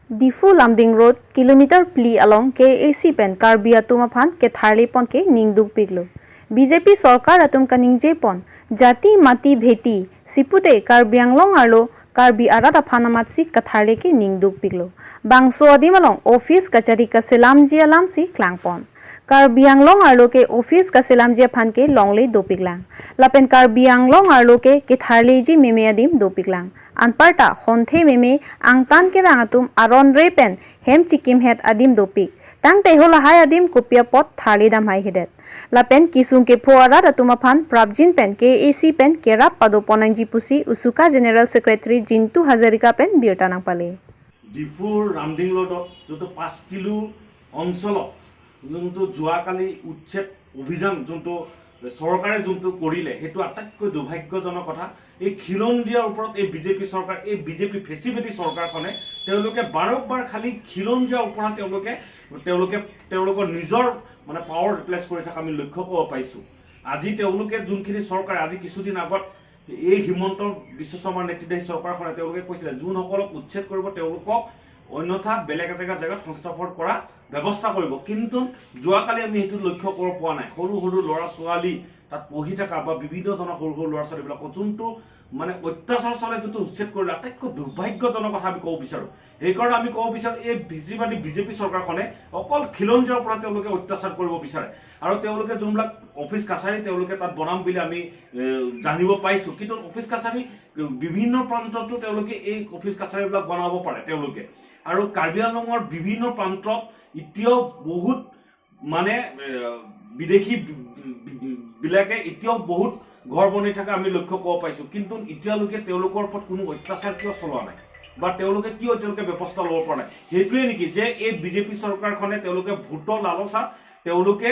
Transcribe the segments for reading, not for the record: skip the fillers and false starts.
Difu Lamding Road, kilometer pli along KAC pen Karbia Tumaphan ke Tharle pon ke Ningduk Piglo. BJP Sarkar atum kaningje pon Jati Mati Bheti Sipute Karbianglong arlo Karbi Arata Phanamatsi Katharle ke Ningduk Piglo. Bangso adimalong office kachari ka Selamji alam si Klangpon. Karbianglong arlo ke office ka Selamji phan ke longle dopiglang. Lapen Karbianglong arlo ke Tharle ji meme adim dopiglang. Anparta honthe meme angtan ke rangatum aron repen hem chikim het adim dopik tang tehola hai adim kopia pot thali dam hai hedet lapen kisung ke phoara ratuma phan prabjin pen KAC pen kerap pado ponangji pusi usuka general secretary Jintu Hazarika pen birtanang pale ডিফুৰ ৰামডিং ৰোডত যোনটো 5 kilo অঞ্চলত যোনটো যোৱাকালি উচ্ছেদ অভিযান যোনটো চৰকাৰে যোনটো কৰিলে সেইটো আটাইতকৈ দুৰ্ভাগ্যজনক কথা এই খিলঞ্জীয়াৰ ওপৰত এই বিজেপি চৰকাৰ এই বিজেপি ফেচিবেটি চৰকাৰখনে তেওঁলোকে বাৰবাৰ খালি খিলঞ্জীয়াৰ ওপৰত তেওঁলোকৰ নিজৰ মানে পাৱাৰ ৰিপ্লেস কৰি থকা আমি লক্ষ্য কৰিব পাইছো আজি তেওঁলোকে যোনখিনি চৰকাৰ আজি কিছুদিন আগত এই হিমন্ত বিশ্ব শৰ্মাৰ নেতৃত্বাধীন চৰকাৰখনে তেওঁলোকে কৈছিল যোনসকলক উচ্ছেদ কৰিব তেওঁলোকক অন্যথা বেলেগ এটা জায়গাত সংস্থাপন কৰা ব্যৱস্থা কৰিব কিন্তু যোৱাকালি আমি সেইটো লক্ষ্য কৰিব পোৱা নাই সৰু সৰু ল'ৰা ছোৱালী তাত পঢ়ি থকা বা বিভিন্ন জন সৰু সৰু ল'ৰা ছোৱালীবিলাক যোনটো মানে অত্যাচাৰ চলে যোনটো উচ্ছেদ কৰিলে আটাইতকৈ দুৰ্ভাগ্যজনক কথা আমি ক'ব বিচাৰোঁ সেইকাৰণে আমি ক'ব বিচাৰোঁ এই বিজেপি চৰকাৰখনে অকল খিলঞ্জীয়াৰ ওপৰত তেওঁলোকে অত্যাচাৰ কৰিব বিচাৰে আৰু তেওঁলোকে যোনবিলাক অফিচ কাছাৰী তেওঁলোকে তাত বনাম বুলি আমি জানিব পাইছোঁ কিন্তু অফিচ কাছাৰী বিভিন্ন প্ৰান্ততো তেওঁলোকে এই অফিচ কাছাৰীবিলাক বনাব পাৰে তেওঁলোকে আৰু কাৰ্বি আংলঙৰ বিভিন্ন প্ৰান্তত এতিয়াও বহুত মানে বিদেশী বিলাকে এতিয়াও বহুত ঘৰ বনাই থকা আমি লক্ষ্য কৰিব পাইছোঁ কিন্তু এতিয়ালৈকে তেওঁলোকৰ ওপৰত কোনো অত্যাচাৰ কিয় চলোৱা নাই বা তেওঁলোকে ব্যৱস্থা ল'ব পৰা নাই সেইটোৱে নেকি যে এই বিজেপি চৰকাৰখনে তেওঁলোকে ভোটৰ লালসা তেওঁলোকে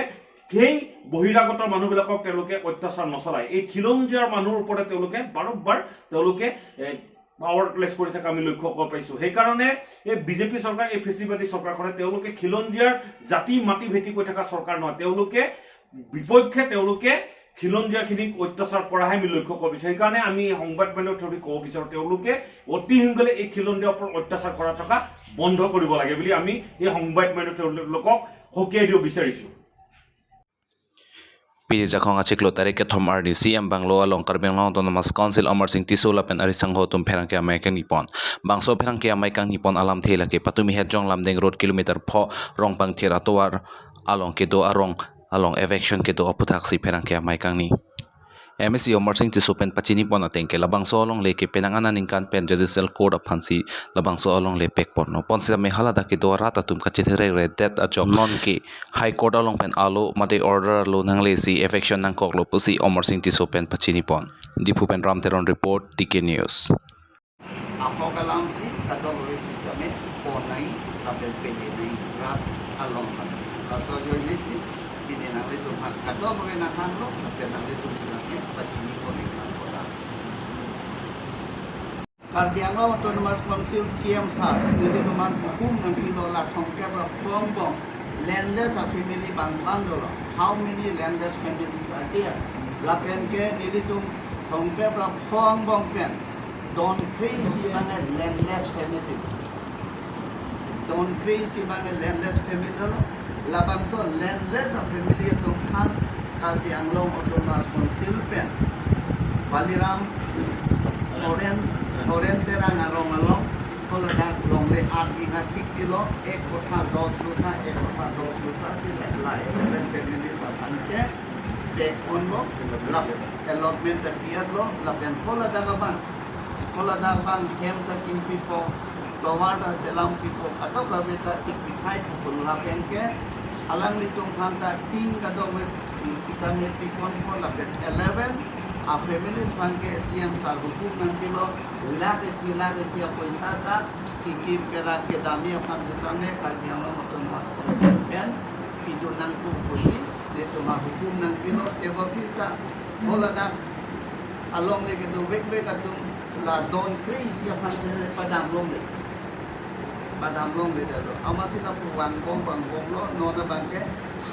সেই বহিৰাগত মানুহবিলাকক তেওঁলোকে অত্যাচাৰ নচলায় এই খিলঞ্জীয়াৰ মানুহৰ ওপৰত তেওঁলোকে বাৰবাৰ তেওঁলোকে পাৱাৰ প্লেস কৰি থকা আমি লক্ষ্য কৰিব পাইছোঁ সেইকাৰণে এই বিজেপি চৰকাৰ এই ফেচিবেটি চৰকাৰখনে তেওঁলোকে খিলঞ্জীয়াৰ জাতি মাটি ভেটি কৰি থকা চৰকাৰ নহয় তেওঁলোকে বিপক্ষে তেওঁলোকে খিলঞ্জীয়াখিনিক অত্যাচাৰ কৰাহে আমি লক্ষ্য কৰিব বিচাৰোঁ সেইকাৰণে আমি সংবাদ মাধ্যমৰ থ্ৰুদি ক'ব বিচাৰোঁ তেওঁলোকে অতি সোনকালে এই খিলঞ্জীয়াৰ ওপৰত অত্যাচাৰ কৰা থকা বন্ধ কৰিব লাগে বুলি আমি এই সংবাদ মাধ্যমৰ তেওঁলোকক সকীয়াই দিব বিচাৰিছোঁ Pili jakong achiklo tarik ke thom RD CM Banglo along Karbianglong Autonomous Council Amar Singh Tisola pen arisang hotum pherang ke amai kang nipon bangso pherang ke amai kang nipon alam thela ke patumi hedjong lamdeng road kilometer pho rong pang thera towar along ke do along eviction ke do oputak si pherang ke amai kang ni MSC Amar Singh Tisola pen pachini pon ateng ke labang so along le ke penangana ningkan pen judicial court of phansi labang so along le pek porno ponsila me halada ke do rata tum ka chithere re that a job non ke high court along pen alo mate order lo nangle si eviction nang koklo pusi Amar Singh Tisola pen pachini pon dipu pen ramteron report TK News afokalam si kadol re si jame ponai label peni rat along aso yo lisi bini na le tum kadol re na hanlo tapi na le tum silake pachini pon kota Karbi Anglong Autonomous Council CM sar jadi teman hukum nang sinola thongke pra prongbong landless family bangkandolo how many landless families are there lapen ke nilitum thongke pra prongbong pen don't crazy bang landless family don't crazy bang landless family labang so landless family tum khan Karbi Anglong Autonomous Council pen Baliram Oren terang arong along kalau dah long le arti ngatik kilo ek kota 10 lusa ek kota 10 lusa si lai dan family sapante back on lo lap allotment tertiad lo lapen kalau dah bang hem takin pipo tawada selam pipo atau babeta tikai pun lapen ke alang litung khanta ting kadong si kami pikon po lapen 11 a families bangke CM sar hukum nang kilo lagi si paisa ta kikip kera ke dami apang setame Karbi Anglong Autonomous Council pen pidu nang pusi de tuma hukum nang kilo teba pista bola da along le ke do bek atum la don kri si apang se padang long le da amasila puang bang lo no na bangke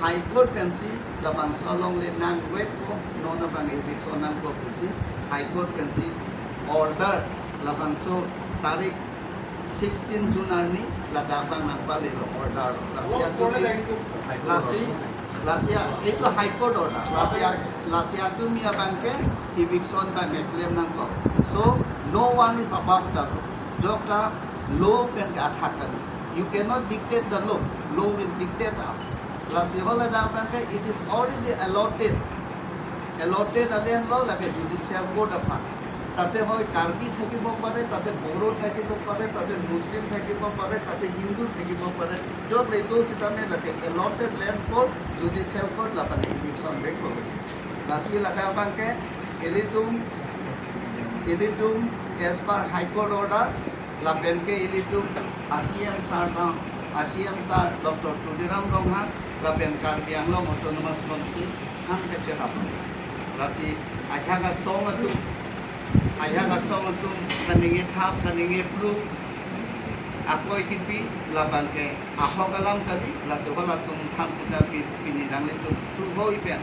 High Court pensi labang salong le nang wet ko nona bang eviction nang ko pusi High Court pensi order labang so tarik 16 June arni Ladakh bang nagpali lo order Lasia itu high court order Lasia tu mi abangke eviction bang claim nang ko so no one is above the law doctor law can attack you cannot dictate the law will dictate us Lasia wala Ladakh it is already allotted alien law like a judicial court of তাতে হয় কাৰ্বি থাকিব পাৰে তাতে বড়ো থাকিব পাৰে তাতে মুছলিম থাকিব পাৰে তাতে হিন্দু থাকিব পাৰে য'ত এইটো সিটামে লাগে allotted land for judicial court লাপানি ইভিকশ্যন বেক কৰে নাচি লগা বাংকে এলিটুম এজ পাৰ হাইকোৰ্ট অৰ্ডাৰ লাপেনকে এলিটুম ACM sir doctor Tuliram Ronghang লাপেন কাৰ্বি আংলং অট'নমাছ কাউন্সিল আন কেচে লাপন লাচি আঝাগা সং ayah kasong atum kaningit hap kaningit pru ako ikipi laban ke aho galam kali lasohol atum khansida pinirang letu tuho ipen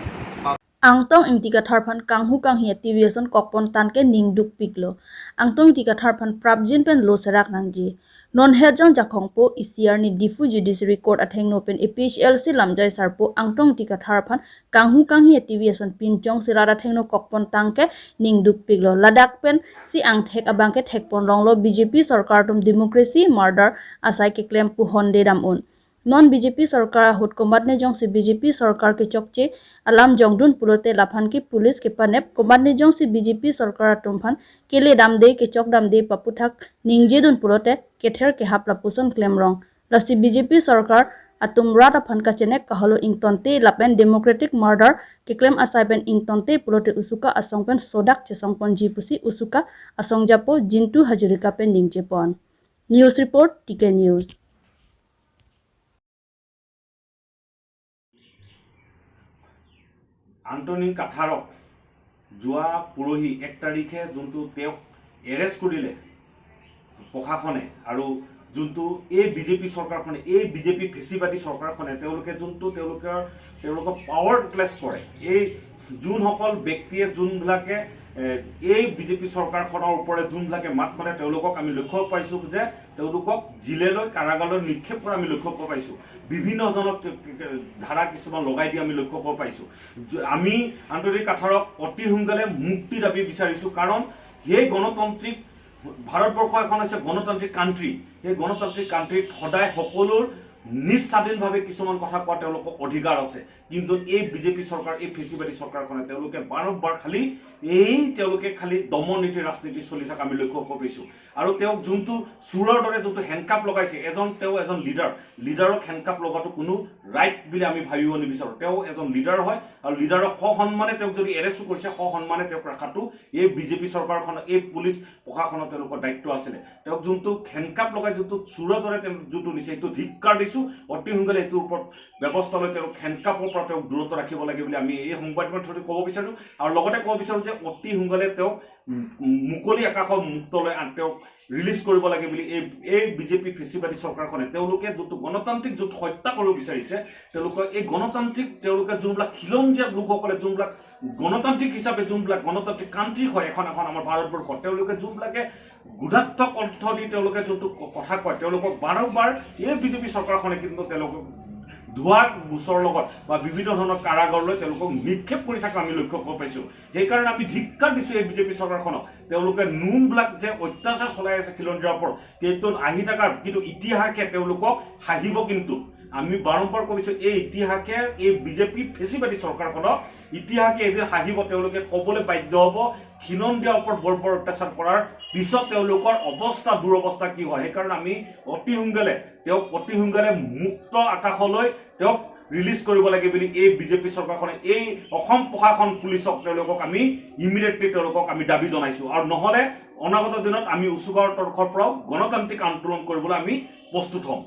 Angtong imtika tharpan kanghu kanghi activation kokpon tanke ningduk piklo angtong imtika tharpan prabjin pen lo serak nangji non hejong jakhongpo ICR ni difu judiciary court atheng open APHLC lamjai sarpo angtong imtika tharpan kanghu kanghi activation pinchong sirara thengno kokpon tanke ningduk piklo Ladakh pen si angthek abangke thekpon longlo BJP sarkar tum democracy murder asai ke claim pu honde damun non BJP सरकार हुट कोमत ने Jong से BJP सरकार के चौकचे अलाम जोंगडुन पुलोते लाफान की police के पनेप कोमत ने Jong से BJP सरकार तुमफान केले दामदे के चौक दामदे पपुथक निंगजेदुन पुलोते केथेर के हाप लापुसन claim रंग लसी BJP सरकार अतुमरात अफान का चेनेक कहलो इंगतंते लापेन डेमोक्रेटिक मर्डर के क्लेम असाइपेन इंगतंते पुलोते उसुका असंगपेन सोडाक चेसंगपन जीपुसी उसुका असंगजापो जिंटू हजरिका पेन निंगजेपन न्यूज रिपोर्ट टीके न्यूज আন্তনি কাথাৰক যোৱা পৰহি 1 তাৰিখে যোনটো তেওঁক এৰেষ্ট কৰিলে প্ৰশাসনে আৰু যোনটো এই বিজেপি চৰকাৰখনে এই বিজেপি ফেচিবাদী চৰকাৰখনে তেওঁলোকে যোনটো তেওঁলোকৰ পাৱাৰ ক্লেছ কৰে এই যোনসকল ব্যক্তিয়ে যোনবিলাকে এই বিজেপি চৰকাৰখনৰ ওপৰত যোনবিলাকে মাত মাতে তেওঁলোকক আমি লক্ষ্য পাইছোঁ যে তেওঁলোকক জিলেলৈ কাৰাগাৰলৈ নিক্ষেপ কৰা আমি লক্ষ্য পাইছোঁ বিভিন্ন জনক ধাৰা কিছুমান লগাই দি আমি লক্ষ্য পাইছোঁ আমি আন্তৰিক কাথাৰক অতি সোনকালে মুক্তি দাবী বিচাৰিছোঁ কাৰণ এই গণতান্ত্ৰিক ভাৰতবৰ্ষ এখন হৈছে গণতান্ত্ৰিক কাণ্ট্ৰি এই গণতান্ত্ৰিক কাণ্ট্ৰিত সদায় সকলোৰ নিজ স্বাধীনভাৱে কিছুমান কথা কোৱা তেওঁলোকৰ অধিকাৰ আছে কিন্তু এই বিজেপি চৰকাৰ এই ফেচিবাদী চৰকাৰখনে তেওঁলোকে বাৰম্বাৰ তেওঁলোকে খালি দমন নীতি ৰাজনীতি চলি থকা আমি লক্ষ্য কৰিছোঁ আৰু তেওঁক যোনটো চুৰৰ দৰে যোনটো হেণ্ডকাপ লগাইছে এজন লিডাৰক হেণ্ডকাপ লগাটো কোনো ৰাইট বুলি আমি ভাবিব নিবিচাৰোঁ তেওঁ এজন লিডাৰ হয় আৰু লিডাৰক সন্মানে তেওঁক যদি এৰেষ্ট কৰিছে সন্মানে তেওঁক ৰখাটো এই বিজেপি চৰকাৰখনৰ এই পুলিচ প্ৰশাসনৰ তেওঁলোকৰ দায়িত্ব আছিলে তেওঁক যোনটো হেণ্ডকাপ লগাই যোনটো চুৰৰ দৰে তেওঁ যোনটো দিছে এইটো ধিক্কাৰ দিছোঁ অতি সোনকালে এইটোৰ ওপৰত ব্যৱস্থা লৈ তেওঁক হেণ্ডকাপৰ পৰা তেওঁক দূৰত্ব ৰাখিব লাগে বুলি আমি এই সংবাদ মাধ্যমত ক'ব বিচাৰোঁ আৰু লগতে ক'ব বিচাৰোঁ যে অতি সোনকালে তেওঁক মুকলি আকাশৰ মুক্তলৈ তেওঁক ৰিলিজ কৰিব লাগে বুলি এই বিজেপি ফেচিবাদী চৰকাৰখনে তেওঁলোকে যোনটো গণতান্ত্ৰিক যোনটো হত্যা কৰিব বিচাৰিছে তেওঁলোকে এই গণতান্ত্ৰিক তেওঁলোকে যোনবিলাক খিলঞ্জীয়া লোকসকলে যোনবিলাক গণতান্ত্ৰিক হিচাপে যোনবিলাক গণতান্ত্ৰিক কাণ্ট্ৰি হয় এখন আমাৰ ভাৰতবৰ্ষত তেওঁলোকে যোনবিলাকে গুধাত্ম কণ্ঠ দি তেওঁলোকে যোনটো কথা কয় তেওঁলোকক বাৰম্বাৰ এই বিজেপি চৰকাৰখনে কিন্তু তেওঁলোকক ধোৱা গোচৰৰ লগত বা বিভিন্ন ধৰণৰ কাৰাগাৰলৈ তেওঁলোকক নিক্ষেপ কৰি থকা আমি লক্ষ্য কৰিব পাইছোঁ সেইকাৰণে আমি ধিক্কাৰ দিছোঁ এই বিজেপি চৰকাৰখনক তেওঁলোকে নুনবিলাক যে অত্যাচাৰ চলাই আছে খিলঞ্জীয়াৰ ওপৰত কিন্তু আহি থকা কিন্তু ইতিহাসে তেওঁলোকক হাঁহিব কিন্তু আমি বাৰম্বাৰ কৈছোঁ এই ইতিহাসে এই বিজেপি ফেচিবাদী চৰকাৰখনক ইতিহাসে এদিন হাঁহিব তেওঁলোকে ক'বলৈ বাধ্য হ'ব খিলঞ্জীয়াৰ ওপৰত বৰ অত্যাচাৰ কৰাৰ পিছত তেওঁলোকৰ অৱস্থা দুৰৱস্থা কি হয় সেইকাৰণে আমি অতি সোনকালে মুক্ত আকাশলৈ তেওঁক ৰিলিজ কৰিব লাগে বুলি এই বিজেপি চৰকাৰখনে এই অসম প্ৰশাসন পুলিচক তেওঁলোকক আমি ইমিডিয়েটলি তেওঁলোকক আমি দাবী জনাইছোঁ আৰু নহ'লে অনাগত দিনত আমি উচ্চগাঁৱৰ তৰফৰ পৰাও গণতান্ত্ৰিক আন্দোলন কৰিবলৈ আমি প্ৰস্তুত হ'ম